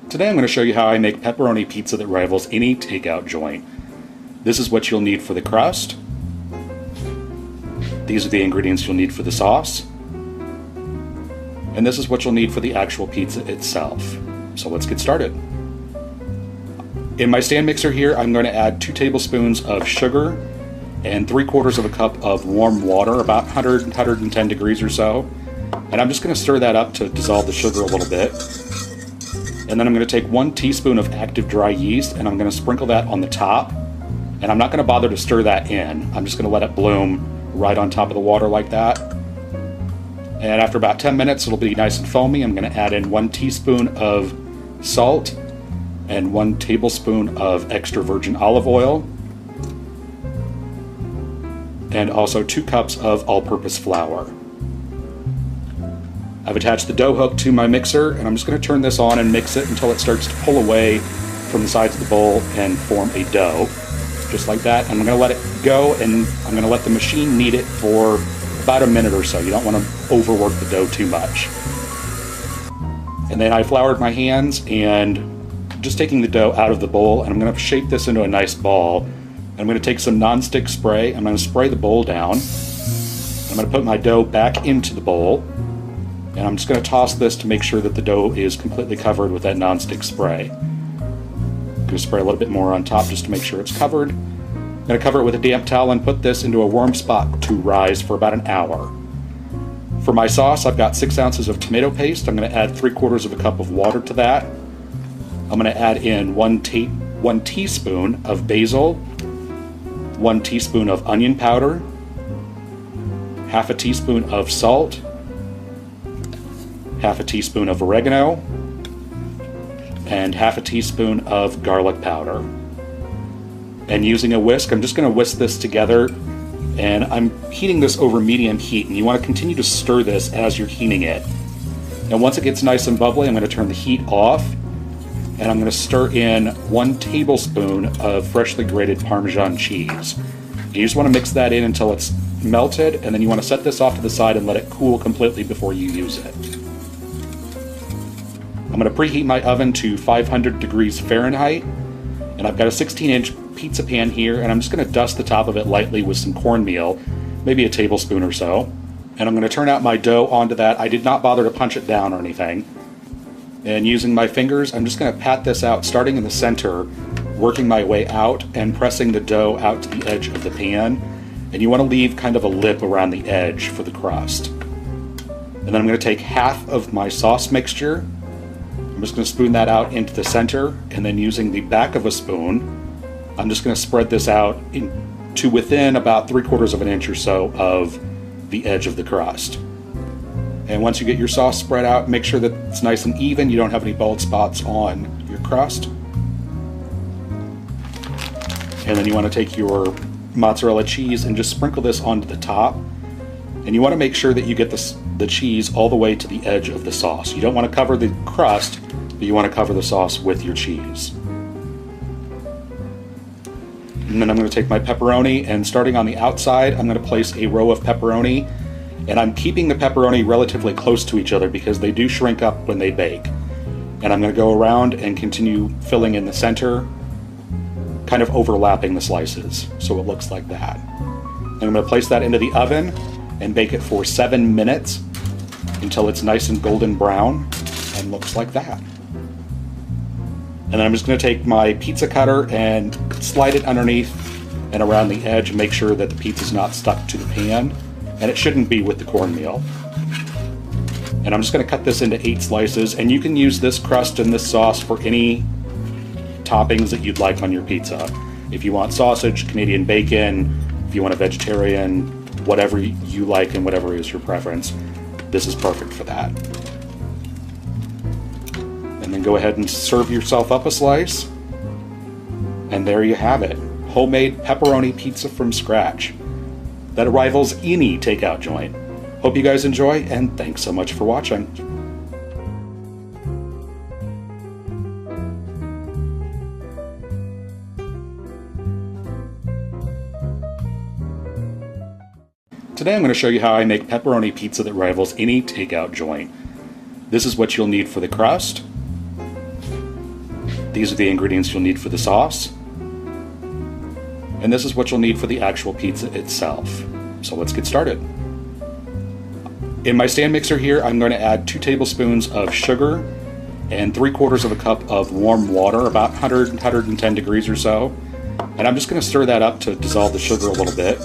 Today I'm going to show you how I make pepperoni pizza that rivals any takeout joint. This is what you'll need for the crust. These are the ingredients you'll need for the sauce. And this is what you'll need for the actual pizza itself. So let's get started. In my stand mixer here, I'm going to add 2 tablespoons of sugar and 3/4 of a cup of warm water, about 110 degrees or so. And I'm just going to stir that up to dissolve the sugar a little bit. And then I'm going to take 1 teaspoon of active dry yeast and I'm going to sprinkle that on the top. And I'm not going to bother to stir that in. I'm just going to let it bloom right on top of the water like that. And after about 10 minutes, it'll be nice and foamy. I'm going to add in 1 teaspoon of salt and 1 tablespoon of extra virgin olive oil. And also 2 cups of all-purpose flour. I've attached the dough hook to my mixer, and I'm just going to turn this on and mix it until it starts to pull away from the sides of the bowl and form a dough. Just like that. I'm going to let it go, and I'm going to let the machine knead it for about a minute or so. You don't want to overwork the dough too much. And then I floured my hands, and just taking the dough out of the bowl, and I'm going to shape this into a nice ball. I'm going to take some non-stick spray. I'm going to spray the bowl down. I'm going to put my dough back into the bowl. And I'm just going to toss this to make sure that the dough is completely covered with that non-stick spray. I'm going to spray a little bit more on top just to make sure it's covered. I'm going to cover it with a damp towel and put this into a warm spot to rise for about an hour. For my sauce, I've got 6 ounces of tomato paste. I'm going to add 3/4 of a cup of water to that. I'm going to add in 1 teaspoon of basil, 1 teaspoon of onion powder, half a teaspoon of salt, half a teaspoon of oregano, and half a teaspoon of garlic powder. And using a whisk, I'm just going to whisk this together, and I'm heating this over medium heat, and you want to continue to stir this as you're heating it. And once it gets nice and bubbly, I'm going to turn the heat off, and I'm going to stir in 1 tablespoon of freshly grated Parmesan cheese. You just want to mix that in until it's melted, and then you want to set this off to the side and let it cool completely before you use it. I'm going to preheat my oven to 500 degrees Fahrenheit, and I've got a 16-inch pizza pan here, and I'm just going to dust the top of it lightly with some cornmeal, maybe a tablespoon or so. And I'm going to turn out my dough onto that. I did not bother to punch it down or anything. And using my fingers, I'm just going to pat this out, starting in the center, working my way out, and pressing the dough out to the edge of the pan. And you want to leave kind of a lip around the edge for the crust. And then I'm going to take half of my sauce mixture. I'm just going to spoon that out into the center, and then using the back of a spoon, I'm just going to spread this out to within about 3/4 of an inch or so of the edge of the crust. And once you get your sauce spread out, make sure that it's nice and even. You don't have any bald spots on your crust. And then you want to take your mozzarella cheese and just sprinkle this onto the top. And you want to make sure that you get the cheese all the way to the edge of the sauce. You don't want to cover the crust, but you want to cover the sauce with your cheese. And then I'm going to take my pepperoni, and starting on the outside, I'm going to place a row of pepperoni. And I'm keeping the pepperoni relatively close to each other because they do shrink up when they bake. And I'm going to go around and continue filling in the center, kind of overlapping the slices, so it looks like that. And I'm going to place that into the oven and bake it for 7 minutes until it's nice and golden brown and looks like that. And then I'm just going to take my pizza cutter and slide it underneath and around the edge and make sure that the pizza's not stuck to the pan, and it shouldn't be with the cornmeal. And I'm just going to cut this into 8 slices, and you can use this crust and this sauce for any toppings that you'd like on your pizza. If you want sausage, Canadian bacon, if you want a vegetarian, whatever you like and whatever is your preference, this is perfect for that. And then go ahead and serve yourself up a slice. And there you have it. Homemade pepperoni pizza from scratch that rivals any takeout joint. Hope you guys enjoy, and thanks so much for watching. Today I'm going to show you how I make pepperoni pizza that rivals any takeout joint. This is what you'll need for the crust. These are the ingredients you'll need for the sauce. And this is what you'll need for the actual pizza itself. So let's get started. In my stand mixer here, I'm going to add 2 tablespoons of sugar and 3/4 of a cup of warm water, about 110 degrees or so. And I'm just going to stir that up to dissolve the sugar a little bit.